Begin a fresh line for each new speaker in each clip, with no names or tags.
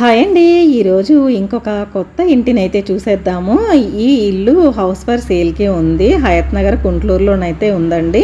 Hi అండి. ఈరోజు ఇంకొక కొత్త ఇంటినైతే చూసేద్దాము. ఈ ఇల్లు హౌస్ ఫర్ సేల్‌కి ఉంది. హయత్ నగర్ గుంటూరులోనైతే ఉందండి.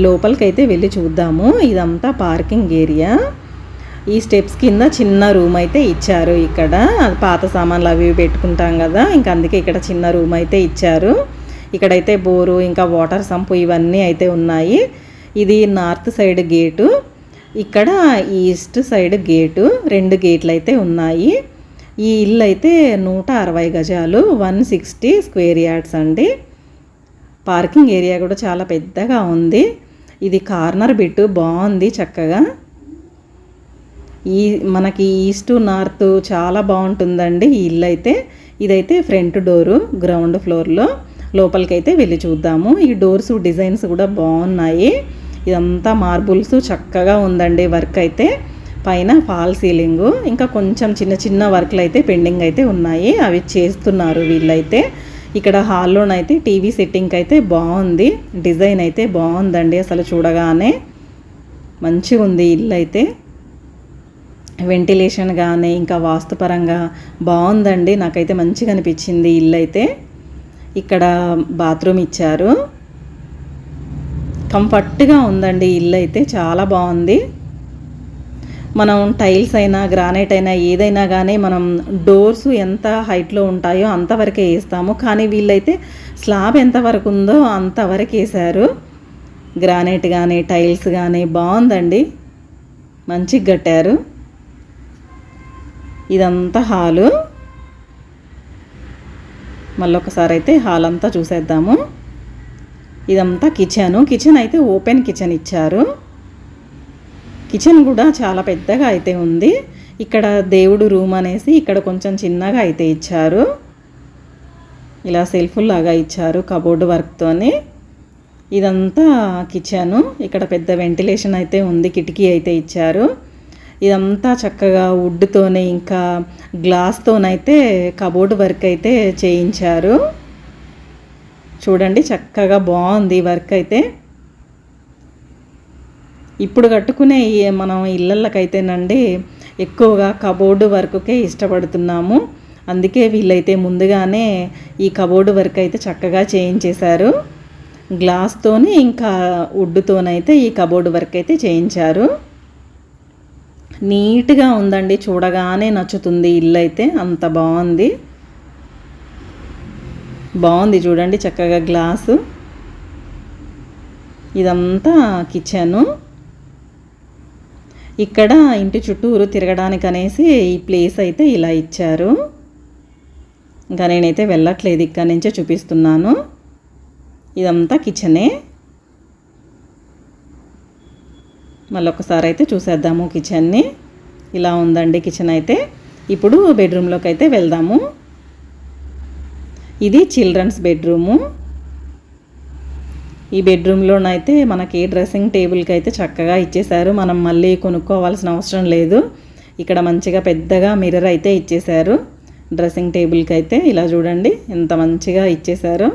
లోపలికైతే వెళ్ళి చూద్దాము. ఇదంతా పార్కింగ్ ఏరియా. ఈ స్టెప్స్ కింద చిన్న రూమ్ అయితే ఇచ్చారు ఇక్కడ. పాత సామాన్లు అవి పెట్టుకుంటాం కదా, ఇంకా అందుకే ఇక్కడ చిన్న రూమ్ అయితే ఇచ్చారు. ఇక్కడైతే బోరు, ఇంకా వాటర్ సంపు ఇవన్నీ అయితే ఉన్నాయి. ఇది నార్త్ సైడ్ గేటు, ఇక్కడ ఈస్ట్ సైడ్ గేటు, 2 గేట్లు అయితే ఉన్నాయి. ఈ ఇల్లు అయితే 160 గజాలు, 160 స్క్వేర్ యార్డ్స్ అండి. పార్కింగ్ ఏరియా కూడా చాలా పెద్దగా ఉంది. ఇది కార్నర్ బిట్ బాగుంది చక్కగా. మనకి ఈస్ట్ నార్త్ చాలా బాగుంటుందండి ఈ ఇల్లు అయితే. ఇదైతే ఫ్రంట్ డోరు, గ్రౌండ్ ఫ్లోర్లో. లోపలికైతే వెళ్ళి చూద్దాము. ఈ డోర్స్ డిజైన్స్ కూడా బాగున్నాయి. ఇదంతా మార్బుల్స్ చక్కగా ఉందండి. వర్క్ అయితే పైన ఫాల్ సీలింగు, ఇంకా కొంచెం చిన్న చిన్న వర్క్లు అయితే పెండింగ్ అయితే ఉన్నాయి, అవి చేస్తున్నారు వీళ్ళైతే. ఇక్కడ హాల్లోనైతే టీవీ సెట్టింగ్ అయితే బాగుంది. డిజైన్ అయితే బాగుందండి, అసలు చూడగానే మంచిగా ఉంది ఇల్లు అయితే. వెంటిలేషన్ కానీ ఇంకా వాస్తుపరంగా బాగుందండి. నాకైతే మంచిగా అనిపించింది ఇల్లు అయితే. ఇక్కడ బాత్రూమ్ ఇచ్చారు. కంఫర్ట్గా ఉందండి ఇల్లు అయితే, చాలా బాగుంది. మనం టైల్స్ అయినా గ్రానైట్ అయినా ఏదైనా కానీ మనం డోర్స్ ఎంత హైట్లో ఉంటాయో అంతవరకే వేస్తాము, కానీ వీళ్ళైతే స్లాబ్ ఎంతవరకు ఉందో అంతవరకు వేశారు. గ్రానైట్ కానీ టైల్స్ కానీ బాగుందండి, మంచిగా కట్టారు. ఇదంతా హాలు. మళ్ళొకసారి అయితే హాల్ అంతా చూసేద్దాము. ఇదంతా కిచెన్ అయితే ఓపెన్ కిచెన్ ఇచ్చారు. కిచెన్ కూడా చాలా పెద్దగా అయితే ఉంది. ఇక్కడ దేవుడు రూమ్ అనేసి ఇక్కడ కొంచెం చిన్నగా అయితే ఇచ్చారు. ఇలా సెల్ఫ్ లాగా ఇచ్చారు కబోర్డ్ వర్క్తోని. ఇదంతా కిచెను. ఇక్కడ పెద్ద వెంటిలేషన్ అయితే ఉంది, కిటికీ అయితే ఇచ్చారు. ఇదంతా చక్కగా వుడ్తోనే ఇంకా గ్లాస్తోనైతే కబోర్డ్ వర్క్ అయితే చేయించారు. చూడండి చక్కగా బాగుంది వర్క్ అయితే. ఇప్పుడు కట్టుకునే మనం ఇళ్ళకైతేనండి ఎక్కువగా కబోర్డు వర్క్కే ఇష్టపడుతున్నాము. అందుకే వీళ్ళైతే ముందుగానే ఈ కబోర్డు వర్క్ అయితే చక్కగా చేయించేశారు. గ్లాస్తోని ఇంకా వుడ్తోనైతే ఈ కబోర్డు వర్క్ అయితే చేయించారు. నీట్గా ఉందండి, చూడగానే నచ్చుతుంది ఇల్లు అయితే, అంత బాగుంది. బాగుంది చూడండి చక్కగా గ్లాసు. ఇదంతా కిచెను. ఇక్కడ ఇంటి చుట్టూరు తిరగడానికి అనేసి ఈ ప్లేస్ అయితే ఇలా ఇచ్చారు. ఇంకా నేనైతే వెళ్ళట్లేదు, ఇక్కడి నుంచే చూపిస్తున్నాను. ఇదంతా కిచెనే. మళ్ళొకసారి అయితే చూసేద్దాము కిచెన్ని. ఇలా ఉందండి కిచెన్ అయితే. ఇప్పుడు బెడ్రూమ్లోకి అయితే వెళ్దాము. ఇది చిల్డ్రన్స్ బెడ్రూము. ఈ బెడ్రూమ్లోనైతే మనకి డ్రెస్సింగ్ టేబుల్కి అయితే చక్కగా ఇచ్చేశారు. మనం మళ్ళీ కొనుక్కోవాల్సిన అవసరం లేదు. ఇక్కడ మంచిగా పెద్దగా మిర్రర్ అయితే ఇచ్చేశారు డ్రెస్సింగ్ టేబుల్కి అయితే. ఇలా చూడండి ఎంత మంచిగా ఇచ్చేశారు.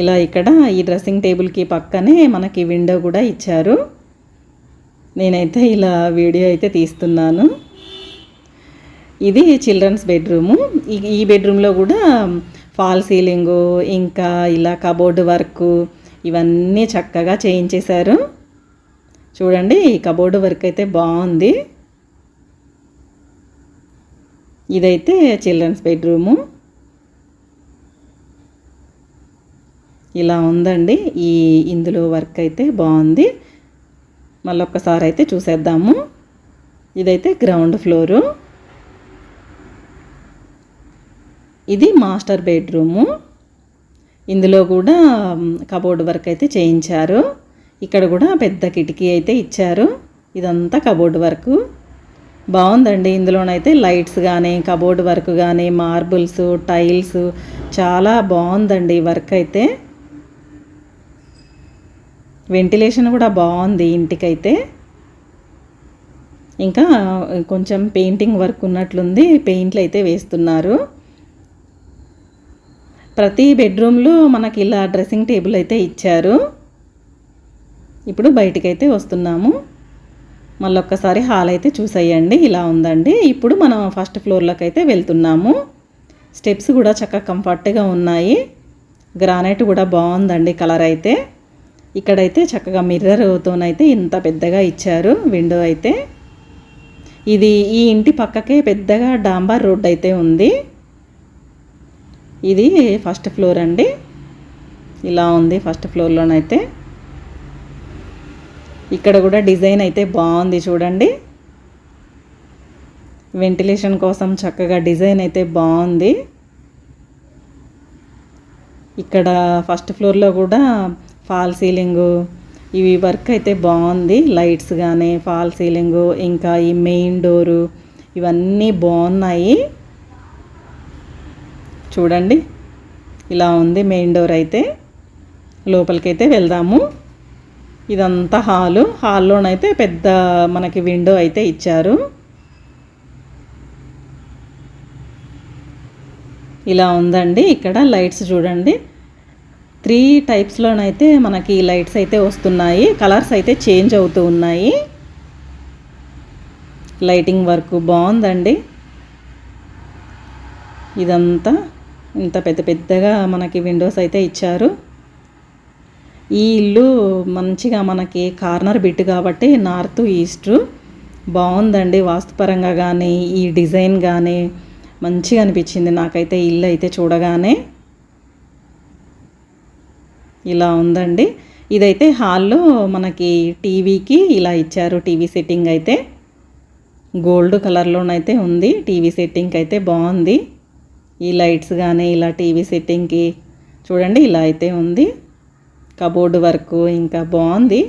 ఇలా ఇక్కడ ఈ డ్రెస్సింగ్ టేబుల్కి పక్కనే మనకి విండో కూడా ఇచ్చారు. నేనైతే ఇలా వీడియో అయితే తీస్తున్నాను. ఇది చిల్డ్రన్స్ బెడ్రూము. ఈ బెడ్రూమ్లో కూడా ఫాల్ సీలింగు ఇంకా ఇలా కబోర్డు వర్క్ ఇవన్నీ చక్కగా చేయించేశారు. చూడండి ఈ కబోర్డు వర్క్ అయితే బాగుంది. ఇదైతే చిల్డ్రన్స్ బెడ్రూము. ఇలా ఉందండి ఇందులో వర్క్ అయితే బాగుంది. మళ్ళొక్కసారి అయితే చూసేద్దాము. ఇదైతే గ్రౌండ్ ఫ్లోరు. ఇది మాస్టర్ బెడ్రూము. ఇందులో కూడా కబోర్డ్ వర్క్ అయితే చేయించారు. ఇక్కడ కూడా పెద్ద కిటికీ అయితే ఇచ్చారు. ఇదంతా కబోర్డ్ వర్క్ బాగుందండి. ఇందులోనైతే లైట్స్ కానీ కబోర్డ్ వర్క్ కానీ మార్బుల్స్ టైల్స్ చాలా బాగుందండి వర్క్ అయితే. వెంటిలేషన్ కూడా బాగుంది ఇంటికైతే. ఇంకా కొంచెం పెయింటింగ్ వర్క్ ఉన్నట్లుంది, పెయింట్లు అయితే వేస్తున్నారు. ప్రతి బెడ్రూమ్లో మనకి ఇలా డ్రెస్సింగ్ టేబుల్ అయితే ఇచ్చారు. ఇప్పుడు బయటికైతే వస్తున్నాము. మళ్ళీ ఒక్కసారి హాల్ అయితే చూసేయండి. ఇలా ఉందండి. ఇప్పుడు మనం ఫస్ట్ ఫ్లోర్లోకి అయితే వెళ్తున్నాము. స్టెప్స్ కూడా చక్కగా కంఫర్ట్గా ఉన్నాయి. గ్రానైట్ కూడా బాగుందండి కలర్ అయితే. ఇక్కడైతే చక్కగా మిర్రర్తోనైతే ఇంత పెద్దగా ఇచ్చారు విండో అయితే. ఇది ఈ ఇంటి పక్కకే పెద్దగా డాంబర్ రోడ్ అయితే ఉంది. ఇది ఫస్ట్ ఫ్లోర్ అండి. ఇలా ఉంది ఫస్ట్ ఫ్లోర్లోనైతే. ఇక్కడ కూడా డిజైన్ అయితే బాగుంది చూడండి. వెంటిలేషన్ కోసం చక్కగా డిజైన్ అయితే బాగుంది. ఇక్కడ ఫస్ట్ ఫ్లోర్లో కూడా ఫాల్ సీలింగు ఇవి వర్క్ అయితే బాగుంది. లైట్స్ కానీ ఫాల్ సీలింగు ఇంకా ఈ మెయిన్ డోరు ఇవన్నీ బాగున్నాయి చూడండి. ఇలా ఉంది మెయిన్ డోర్ అయితే. లోపలికైతే వెళ్దాము. ఇదంతా హాల్లోనైతే పెద్ద మనకి విండో అయితే ఇచ్చారు. ఇలా ఉందండి. ఇక్కడ లైట్స్ చూడండి 3 టైప్స్లోనైతే మనకి లైట్స్ అయితే వస్తున్నాయి. కలర్స్ అయితే చేంజ్ అవుతూ ఉన్నాయి. లైటింగ్ వర్క్ బాగుందండి. ఇదంతా ఇంత పెద్దగా మనకి విండోస్ అయితే ఇచ్చారు. ఈ ఇల్లు మంచిగా మనకి కార్నర్ బిట్ కాబట్టి నార్త్ ఈస్ట్ బాగుందండి. వాస్తుపరంగా కానీ ఈ డిజైన్ కానీ మంచిగా అనిపించింది నాకైతే ఇల్లు అయితే చూడగానే. ఇలా ఉందండి. ఇదైతే హాల్లో మనకి టీవీకి ఇలా ఇచ్చారు. టీవీ సెట్టింగ్ అయితే గోల్డ్ కలర్లోనైతే ఉంది. టీవీ సెట్టింగ్ అయితే బాగుంది. ఈ లైట్స్ కానీ ఇలా టీవీ సెట్టింగ్కి చూడండి ఇలా అయితే ఉంది. కబోర్డ్ వర్క్ ఇంకా బాగుంది.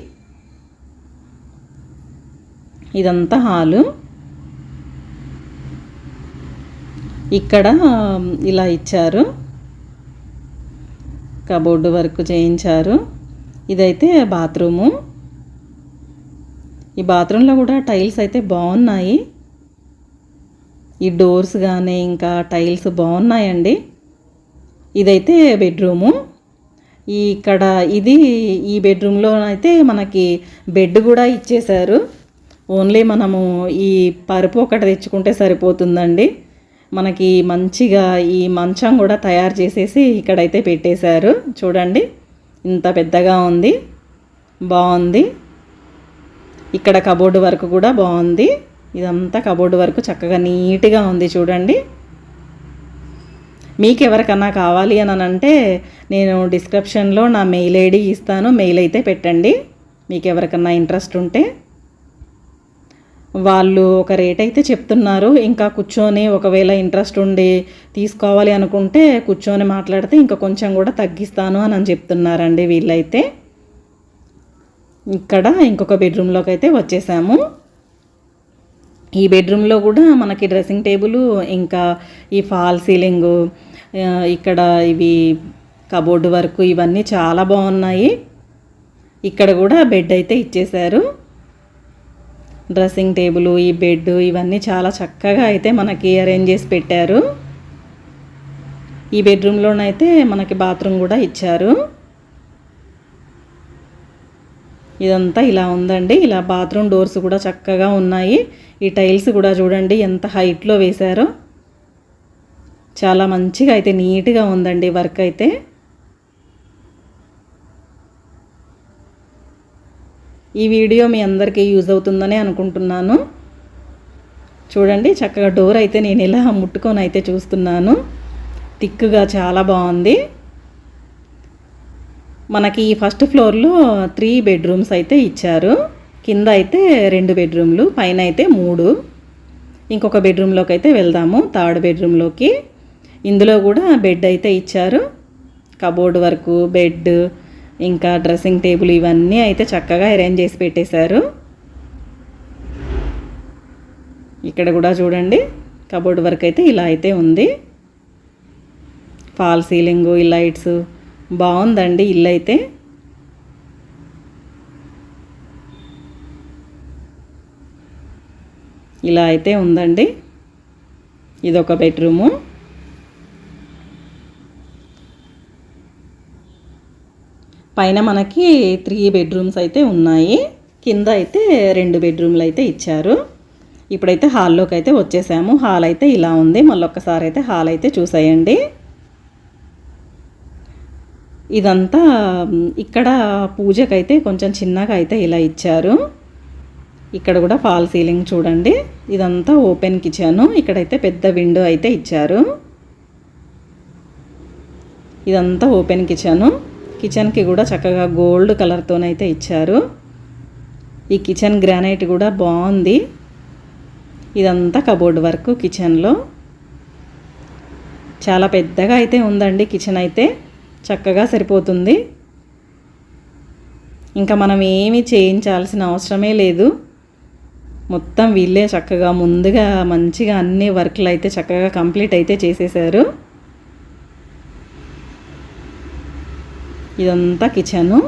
ఇదంతా హాలు. ఇక్కడ ఇలా ఇచ్చారు. కబోర్డ్ వర్క్ చేయించారు. ఇదైతే బాత్రూము. ఈ బాత్రూంలో కూడా టైల్స్ అయితే బాగున్నాయి. ఈ డోర్స్ కానీ ఇంకా టైల్స్ బాగున్నాయండి. ఇదైతే బెడ్రూము. ఇక్కడ ఈ బెడ్రూమ్లో అయితే మనకి బెడ్ కూడా ఇచ్చేశారు. ఓన్లీ మనము ఈ పరుపు ఒకటి తెచ్చుకుంటే సరిపోతుందండి. మనకి మంచిగా ఈ మంచం కూడా తయారు చేసేసి ఇక్కడైతే పెట్టేశారు చూడండి. ఇంత పెద్దగా ఉంది. బాగుంది. ఇక్కడ కబోర్డ్ వర్క్ కూడా బాగుంది. ఇదంతా కబోర్డ్ వర్క్ చక్కగా నీట్గా ఉంది చూడండి. మీకు ఎవరికన్నా కావాలి అని అంటే నేను డిస్క్రిప్షన్లో నా మెయిల్ ఐడి ఇస్తాను. మెయిల్ అయితే పెట్టండి మీకు ఎవరికన్నా ఇంట్రెస్ట్ ఉంటే. వాళ్ళు ఒక రేట్ అయితే చెప్తున్నారు. ఇంకా కూర్చొని ఒకవేళ ఇంట్రెస్ట్ ఉండి తీసుకోవాలి అనుకుంటే కూర్చొని మాట్లాడితే ఇంకా కొంచెం కూడా తగ్గిస్తాను అని చెప్తున్నారండి వీళ్ళైతే. ఇక్కడ ఇంకొక బెడ్రూమ్లోకి అయితే వచ్చేసాము. ఈ బెడ్రూమ్లో కూడా మనకి డ్రెస్సింగ్ టేబుల్ ఇంకా ఈ ఫాల్ సీలింగు ఇక్కడ ఇవి కబోర్డ్ వర్క్ ఇవన్నీ చాలా బాగున్నాయి. ఇక్కడ కూడా బెడ్ అయితే ఇచ్చేశారు. డ్రెస్సింగ్ టేబుల్ ఈ బెడ్ ఇవన్నీ చాలా చక్కగా అయితే మనకి అరేంజ్ చేసి పెట్టారు. ఈ బెడ్రూమ్లోనైతే మనకి బాత్రూమ్ కూడా ఇచ్చారు. ఇదంతా ఇలా ఉందండి. ఇలా బాత్రూమ్ డోర్స్ కూడా చక్కగా ఉన్నాయి. ఈ టైల్స్ కూడా చూడండి ఎంత హైట్లో వేశారో. చాలా మంచిగా అయితే నీట్గా ఉందండి వర్క్ అయితే. ఈ వీడియో మీ అందరికీ యూజ్ అవుతుందని అనుకుంటున్నాను. చూడండి చక్కగా డోర్ అయితే నేను ఇలా ముట్టుకొని అయితే చూస్తున్నాను. థిక్గా చాలా బాగుంది. మనకి ఈ ఫస్ట్ ఫ్లోర్లో 3 బెడ్రూమ్స్ అయితే ఇచ్చారు. కింద అయితే 2 బెడ్రూమ్లు, పైన అయితే 3. ఇంకొక బెడ్రూమ్లోకి అయితే వెళ్దాము, 3rd బెడ్రూమ్లోకి. ఇందులో కూడా బెడ్ అయితే ఇచ్చారు. కబోర్డ్ వర్క్, బెడ్ ఇంకా డ్రెస్సింగ్ టేబుల్ ఇవన్నీ అయితే చక్కగా అరేంజ్ చేసి పెట్టేశారు. ఇక్కడ కూడా చూడండి కబోర్డ్ వర్క్ అయితే ఇలా అయితే ఉంది. ఫాల్ సీలింగు ఈ లైట్స్ బాగుందండి ఇల్లు అయితే. ఇలా అయితే ఉందండి. ఇదొక బెడ్రూము. పైన మనకి 3 బెడ్రూమ్స్ అయితే ఉన్నాయి. కింద అయితే 2 బెడ్రూమ్లు అయితే ఇచ్చారు. ఇప్పుడైతే హాల్లోకి అయితే వచ్చేసాము. హాల్ అయితే ఇలా ఉంది. మళ్ళొక్కసారి అయితే హాల్ అయితే చూసేయండి. ఇదంతా ఇక్కడ పూజకైతే కొంచెం చిన్నగా అయితే ఇలా ఇచ్చారు. ఇక్కడ కూడా ఫాల్ సీలింగ్ చూడండి. ఇదంతా ఓపెన్ కిచెన్. ఇక్కడైతే పెద్ద విండో అయితే ఇచ్చారు. ఇదంతా ఓపెన్ కిచెన్. కిచెన్కి కూడా చక్కగా గోల్డ్ కలర్తోనైతే ఇచ్చారు. ఈ కిచెన్ గ్రానైట్ కూడా బాగుంది. ఇదంతా కబోర్డ్ వర్క్ కిచెన్లో. చాలా పెద్దగా అయితే ఉందండి కిచెన్ అయితే. చక్కగా సరిపోతుంది. ఇంకా మనం ఏమీ చేయించాల్సిన అవసరమే లేదు. మొత్తం వీళ్ళే చక్కగా ముందుగా మంచిగా అన్ని వర్క్లు అయితే చక్కగా కంప్లీట్ అయితే చేసేసారు. ఇదంతా కిచెను.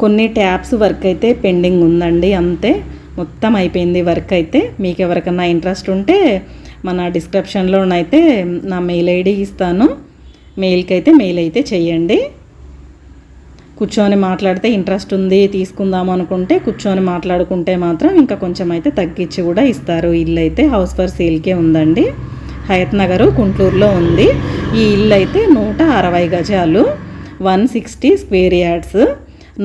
కొన్ని ట్యాప్స్ వర్క్ అయితే పెండింగ్ ఉందండి, అంతే. మొత్తం అయిపోయింది వర్క్ అయితే. మీకు ఎవరికన్నా ఇంట్రెస్ట్ ఉంటే మన డిస్క్రిప్షన్లోనైతే నా మెయిల్ ఐడి ఇస్తాను. మెయిల్కి అయితే మెయిల్ అయితే చేయండి. కూర్చొని మాట్లాడితే ఇంట్రెస్ట్ ఉంది తీసుకుందాం అనుకుంటే కూర్చొని మాట్లాడుకుంటే మాత్రం ఇంకా కొంచెం అయితే తగ్గించి కూడా ఇస్తారు. ఇల్లు అయితే హౌస్ ఫర్ సేల్కే ఉందండి. హయత్ నగర్ గుంటూరులో ఉంది. ఈ ఇల్లు అయితే 160 గజాలు, 160 square yards,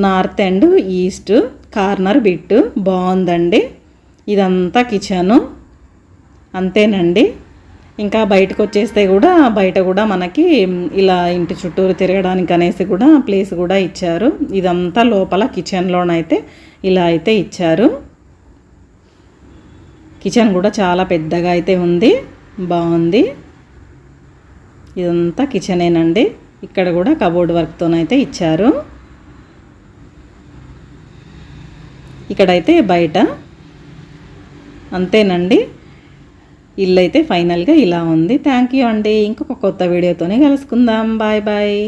north and east corner bit. బాగుందండి. ఇదంతా కిచెను, అంతేనండి. ఇంకా బయటకు వచ్చేస్తే కూడా బయట కూడా మనకి ఇలా ఇంటి చుట్టూరు తిరగడానికి అనేసి కూడా ప్లేస్ కూడా ఇచ్చారు. ఇదంతా లోపల కిచెన్లోనైతే ఇలా అయితే ఇచ్చారు. కిచెన్ కూడా చాలా పెద్దగా అయితే ఉంది, బాగుంది. ఇదంతా కిచెనేనండి. ఇక్కడ కూడా కబోర్డ్ వర్క్తోనైతే ఇచ్చారు. ఇక్కడైతే బయట, అంతేనండి. ఇల్లు అయితే ఫైనల్గా ఇలా ఉంది. థ్యాంక్ యూ అండి. ఇంకొక కొత్త వీడియోతోనే కలుసుకుందాం. Bye bye.